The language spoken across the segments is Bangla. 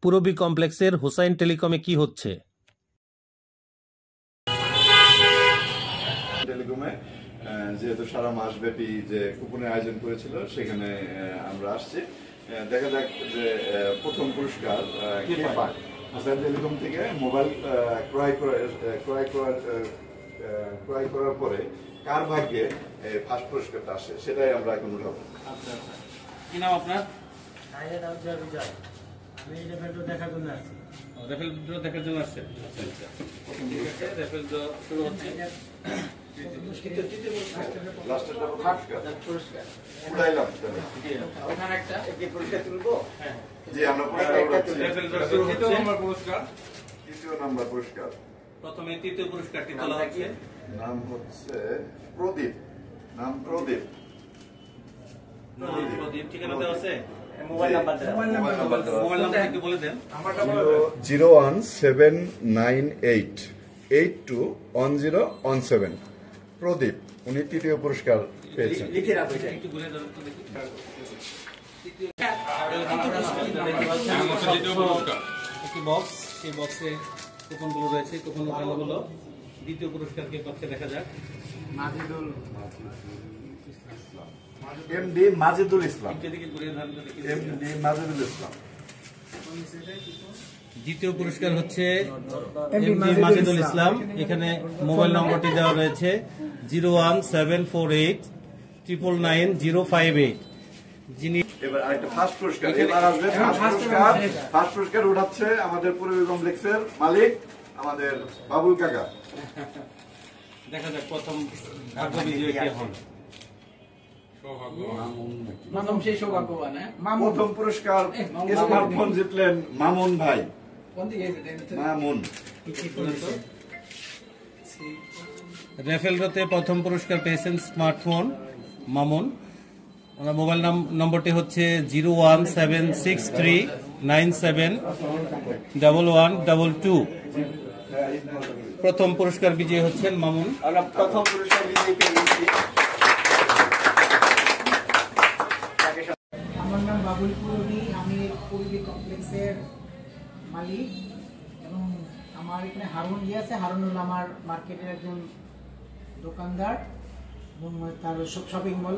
পূরবী কমপ্লেক্সের হোসাইন টেলিকমে কি হচ্ছে? টেলিকমে যেহেতু সারা মাসব্যাপী যে কুপনের আয়োজন করেছিল সেখানে আমরা আসছি। দেখা যাক যে প্রথম পুরস্কার কে পায়। হোসাইন টেলিকম থেকে মোবাইল ক্রয় করার পরে কার ভাগ্যে ফার্স্ট পুরস্কারটা আসে সেটাই আমরা এখন উঠাবো। আচ্ছা আচ্ছা, কি নাম আপনার? আমি রেফেল ড্র দেখার জন্য আসছি। রেফেল ড্র দেখার জন্য আসছেন? আচ্ছা আচ্ছা, ঠিক আছে, রেফেল ড্র শুরু হচ্ছে। প্রথমে তৃতীয় পুরস্কারটি তোলা হচ্ছে। নাম হচ্ছে প্রদীপ। প্রদীপ, ঠিকানা দেওয়া আছে? মোবাইল নাম্বার একটু বলে দেন। 01798821017। প্রদীপ, উনি তৃতীয় পুরস্কার পেয়েছেন। একটু বলে দেন তো দেখি। একটি বক্স, সেই বক্সে কুপনগুলো রয়েছে, কুপন ওঠানো হলো। দ্বিতীয় পুরস্কার কে পাচ্ছে দেখা যাক। এমডি মাজিদুল ইসলাম। দ্বিতীয় পুরস্কার হচ্ছে এমডি মাজিদুল ইসলাম। এখানে মোবাইল নম্বরটি দেওয়া রয়েছে 01748999058। যিনি এবার আরেকটা ফার্স্ট পুরস্কার এবার আসবে। ফার্স্ট পুরস্কার উঠাচ্ছে আমাদের পূরবী কমপ্লেক্সের মালিক আমাদের বাবুল কাকা। দেখা যাক প্রথম ভাগ্য বিজয়ী কে হন। প্রথম পুরস্কার স্মার্টফোন জিতলেন মামুন ভাই। মামুন রেফেল ড্রতে প্রথম পুরস্কার পেয়েছেন স্মার্টফোন মামুন। ওনার মোবাইল নম্বরটি হচ্ছে 01763971122। প্রথম পুরস্কার বিজয়ী হচ্ছেন মামুন। প্রথম পুরস্কার বিজয়ী পেয়েছি। আমার নাম বাবুল পূরবী, আমি পূরবী কমপ্লেক্সের মালিক এবং আমার এখানে হারুন আছে। হারুন হল আমার মার্কেটের একজন দোকানদার এবং তার shopping mall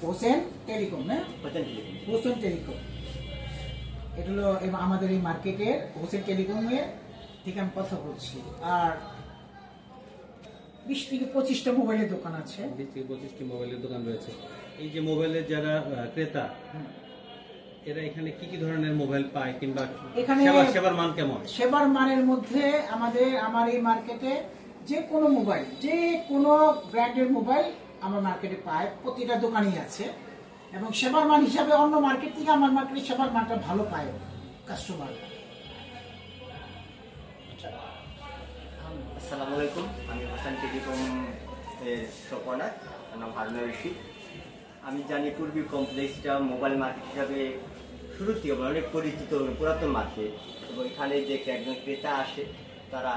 Hossain telecom. Hossain telecom এটা হলো আমাদের এই মার্কেটের হোসেন টেলিকমের থেকে আমি কথা বলছি। আর 20 থেকে 25টা মোবাইলের দোকান আছে। 20 থেকে 25টি মোবাইলের দোকান রয়েছে। এই যে মোবাইলের যারা ক্রেতা, এরা এখানে কি কি ধরনের মোবাইল পায় কিংবা এখানে সেবার মান কেমন? সেবার মানের মধ্যে আমার এই মার্কেটে যে কোনো মোবাইল, যে কোনো ব্র্যান্ডের মোবাইল আমার মার্কেটে পায়, প্রতিটা দোকানই আছে। এবং সেবার মান হিসাবে অন্য মার্কেট থেকে আমার মার্কেটে সেবার মানটা ভালো পায় কাস্টমার। আসসালামু আলাইকুম, আমি হোসেন টেলিকম শপ ওনার, নাম হারুন রশিদ। আমি জানি পূরবী কমপ্লেক্সটা মোবাইল মার্কেট হিসাবে শুরু থেকে অনেক পরিচিত পুরাতন মার্কেট। এবং এখানে যে একজন ক্রেতা আসে, তারা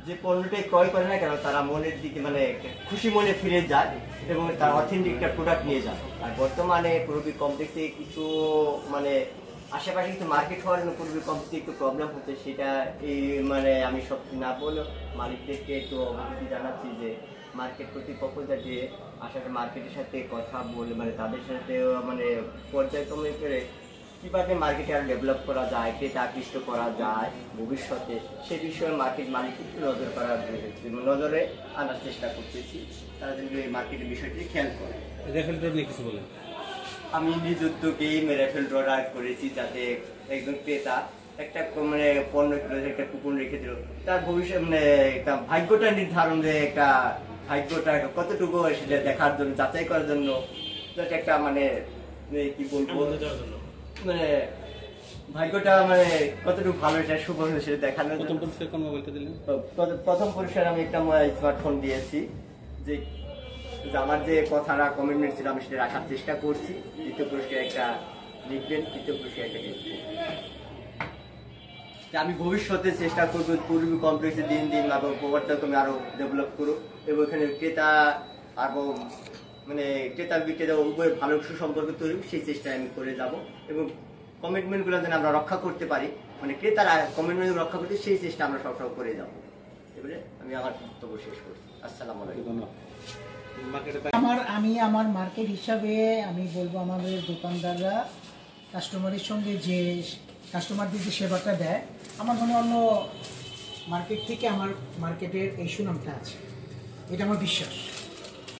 যে পণ্যটাই ক্রয় করে না কেন, তারা মনের দিকে মানে খুশি মনে ফিরে যায় এবং তার অথেন্টিক একটা প্রোডাক্ট নিয়ে যায়। আর বর্তমানে পূরবী কমপ্লেক্সে কিছু মানে আশেপাশে কিছু মার্কেট হওয়ার জন্য পূরবী কমপ্লেক্সে একটু প্রবলেম হচ্ছে। সেটা এই মানে আমি সব না বলেও মালিকদেরকে একটু অবগতি জানাচ্ছি যে মার্কেট কর্তৃপক্ষ যাতে আসলে মার্কেটের সাথে কথা বলে মানে তাদের সাথে মানে পর্যায়ক্রমে করে কীভাবে মার্কেটে আরো ডেভেলপ করা যায়, ক্রেতা আকৃষ্ট করা যায় ভবিষ্যতে, সে বিষয়ে মার্কেট মালিক একটু নজরে আনার চেষ্টা করতেছি। তারা যদি এই মার্কেটের বিষয়টি খেয়াল করে। রেফেল ড্র নিয়ে কিছু বলেন। আমি নিজ উদ্যোগেই রেফেল ড্র করেছি, যাতে একজন ক্রেতা একটা মানে পণ্য একটা কুপন রেখে দিল, তার ভবিষ্যৎ মানে একটা ভাগ্যটা নির্ধারণ, যে একটা ভাগ্যটা কতটুকু সেটা দেখার জন্য, যাচাই করার জন্য, যাতে একটা মানে কি বলবো মানে ভাগ্যটা মানে কতটুকু ভালো সেটা শুভ সেটা দেখানোর। প্রথম পুরস্কার কোন মোবাইলটা দিলেন? প্রথম পুরস্কার আমি একটা স্মার্টফোন দিয়েছি। যে আমার যে কথাটা কমিটমেন্ট ছিল আমি সেটা রাখার চেষ্টা করছি। দ্বিতীয় পুরস্কার একটা লিখবেন, তৃতীয় পুরস্কার একটা লিখবেন। আমি ভবিষ্যতে চেষ্টা করবো পূরবী কমপ্লেক্সে দিন দিন আরো প্রবর্তন আরো ডেভেলপ করুক এবং এখানে ক্রেতা আরো মানে ক্রেতা বিক্রেতা উভয় ভালো সুসম্পর্ক তৈরি, সেই চেষ্টা আমি করে যাব এবং কমিটমেন্টগুলো যেন আমরা রক্ষা করতে পারি, মানে ক্রেতারা কমিটমেন্ট রক্ষা করতে সেই চেষ্টা আমরা সবসময় করে যাবো। এবারে আমি আমার বক্তব্য শেষ করছি। আসসালামু আলাইকুম। ধন্যবাদ। মার্কেটে আমার মার্কেট হিসাবে আমি বলবো আমাদের দোকানদাররা কাস্টমারের সঙ্গে যে কাস্টমারদের যে সেবাটা দেয়, আমার মনে অন্য মার্কেট থেকে আমার মার্কেটের এই সুনামটা আছে, এটা আমার বিশ্বাস।